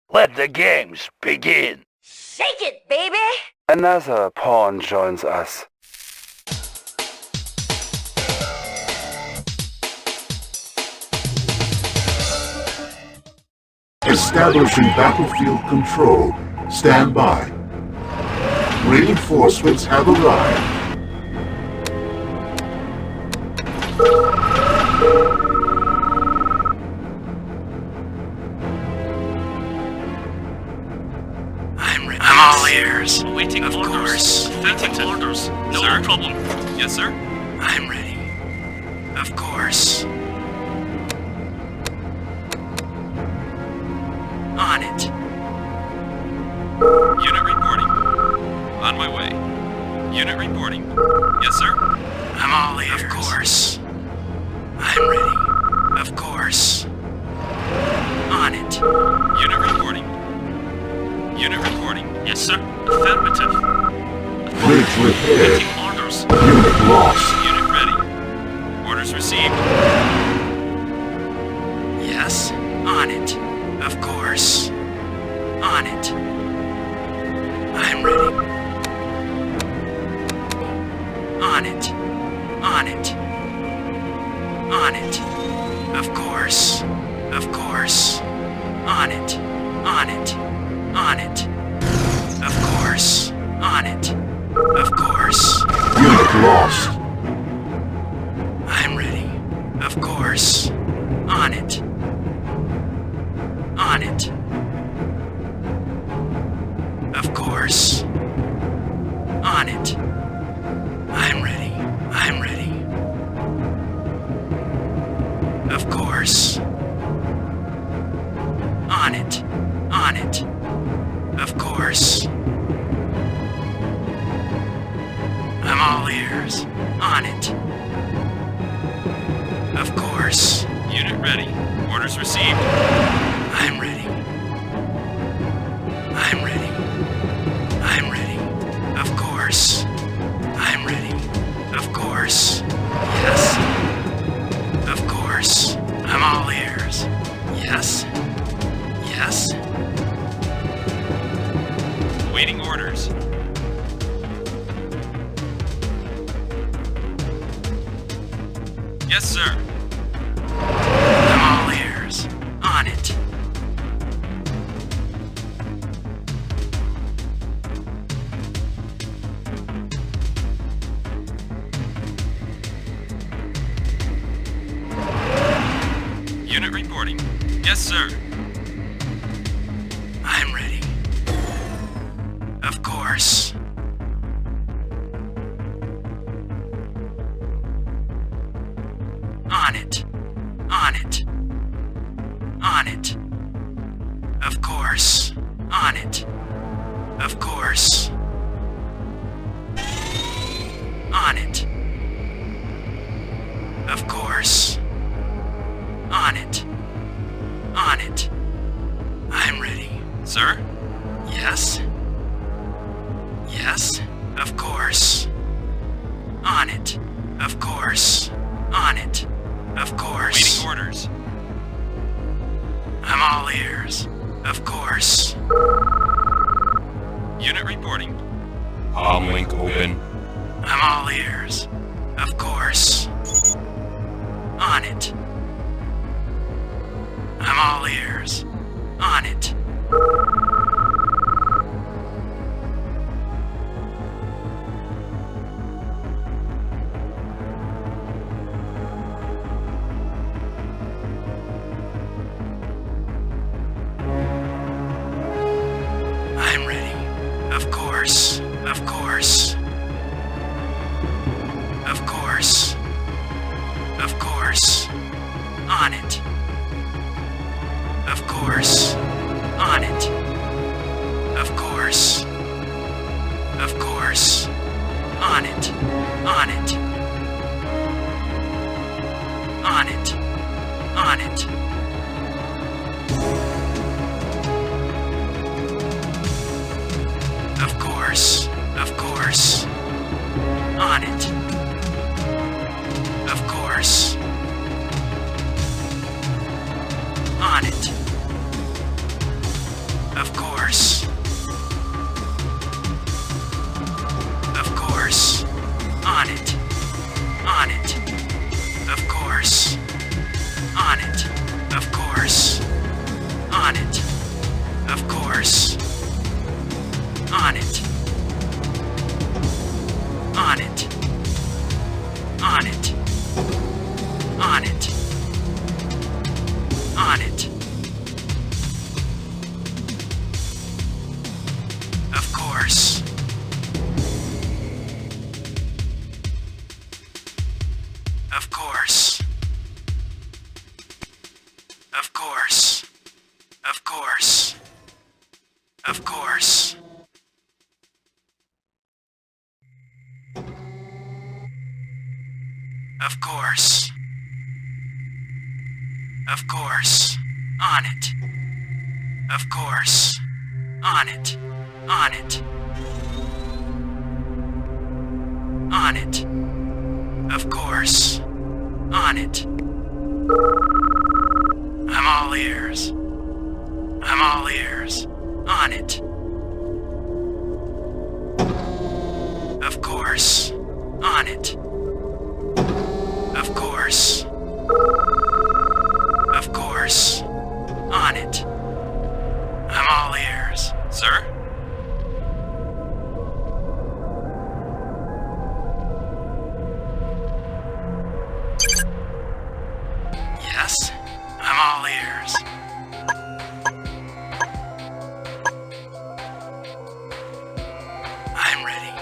Let the games begin. Shake it, baby! Another pawn joins us. Establishing battlefield control. Stand by. Reinforcements have arrived. I'm all ears. Waiting of orders. Waiting orders. No problem. Yes, sir. I'm ready. Of course. On it. Unit reporting. On my way. Unit reporting. Yes, sir. I'm all ears. Of course. I'm ready. Of course. On it. Unit reporting. Unit reporting. Yes, sir. Affirmative. Bridge repaired. Waiting orders. Unit lost. Unit ready. Orders received. Yes. On it. Of course. On it. I'm ready. On it. On it. On it. Of course. Of course. On it. On it. On it. Of course. On it. Of course. Unit lost. I'm ready. Of course. On it. On it. Of course. On it. I'm ready. I'm ready. Of course. On it. On it. Of course. I'm all ears. On it. Of course. Unit ready. Orders received. I'm ready. I'm ready. I'm ready. Of course. I'm ready. Of course. Yes. Of course. I'm all ears. Yes. Yes. Waiting orders. Yes, sir. I'm all ears. On it. Unit reporting. Yes, sir. I'm ready. Of course. On it. On it. On it. Of course. On it. Of course. On it. Of course. On it. On it. I'm ready. Sir? Yes? Yes? Of course. On it. Of course. On it. Of course. Waiting orders. I'm all ears. Of course. Unit reporting. Link open. I'm all ears. Of course. On it. I'm all ears. On it. I'm ready. Of course. Of course. Of course. Of course. On it. Of course. Of course. On it. On it. On it. On it. On it. Of course. Of course. Of course. Of course. Of course. Of course. Of course. On it. Of course. On it. On it. On it. Of course. On it. I'm all ears. I'm all ears. On it. Of course. On it. Of course. Of course. On it. I'm all ears. Sir? Yes? I'm all ears. I'm ready.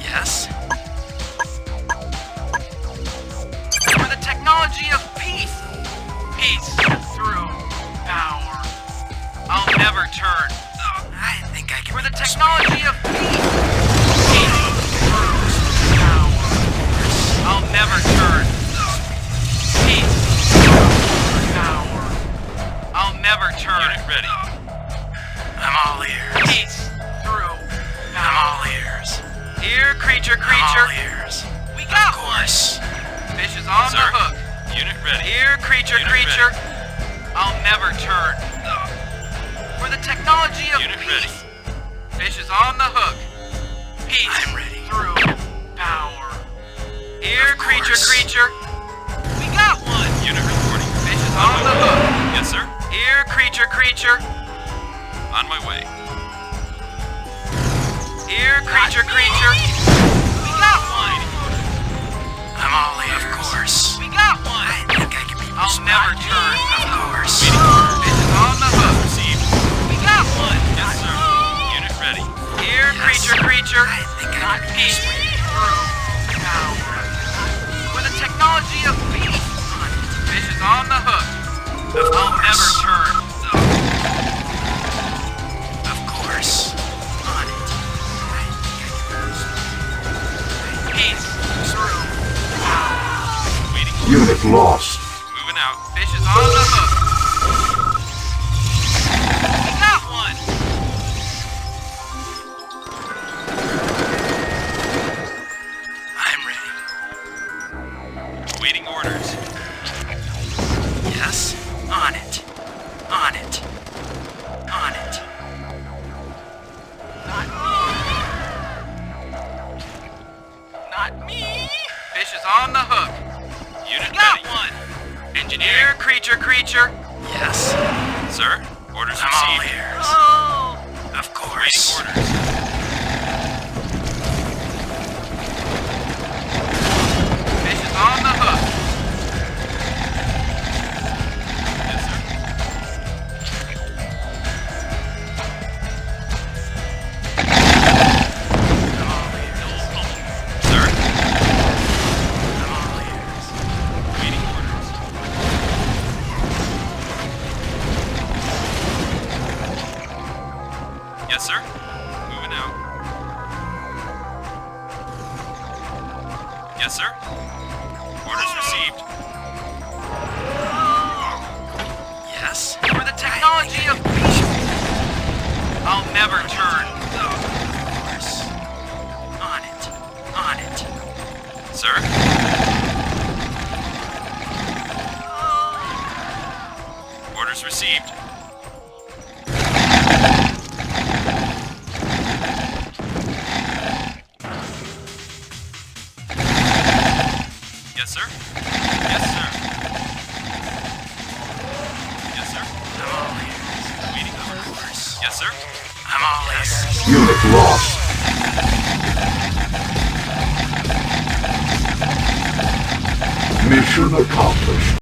Yes? For the technology of peace! Peace through power. I'll never turn. I think I can. For the technology of peace! Peace through power. I'll never turn. Peace through power. I'll never turn. Unit ready. I'm all ears. Peace through power. I'm all ears. Here, creature. I'm all ears. We got one. Fish is on the hook. Unit ready. Here, creature. Ready. I'll never turn. For the technology of Unit peace. Ready. Fish is on the hook. Peace. I'm ready. Through power. Here, creature. We got one. Unit reporting. Fish is on the hook. Yes, sir. Here, creature. On my way. Here, creature. We got one. I'm all ears. Of course. We got one. I think I can be I'll never turn. Of course. Fish is on the hook. Received. We got one. Yes, sir. Unit ready. Here, yes. Creature. I think I can peace through power. For the technology of peace. Fish is on the hook. I'll never turn. Of course. On it. Peace through power. Waiting. Unit lost. Moving out. Fish is on the hook. We got one. I'm ready. Waiting orders. Yes. On it. On it. On it. Not me. Not me. Fish is on the hook. Unit got ready. One. Engineer, creature. Yes. Sir, orders I'm received. All ears. Oh. Of course. Waiting orders. Fish is on the hook. Yes, sir. I'm all ears. Sir? I'm all ears. Waiting orders. Yes, sir. Moving out. Yes, sir. Orders received. Yes? For the technology of peace. I'll never turn. Of course. On it. On it. Sir? Orders received. Yes, sir? Yes, sir. Yes, sir? I'm all ears. Waiting on orders. Yes, sir? I'm all ears. Unit lost. Mission accomplished.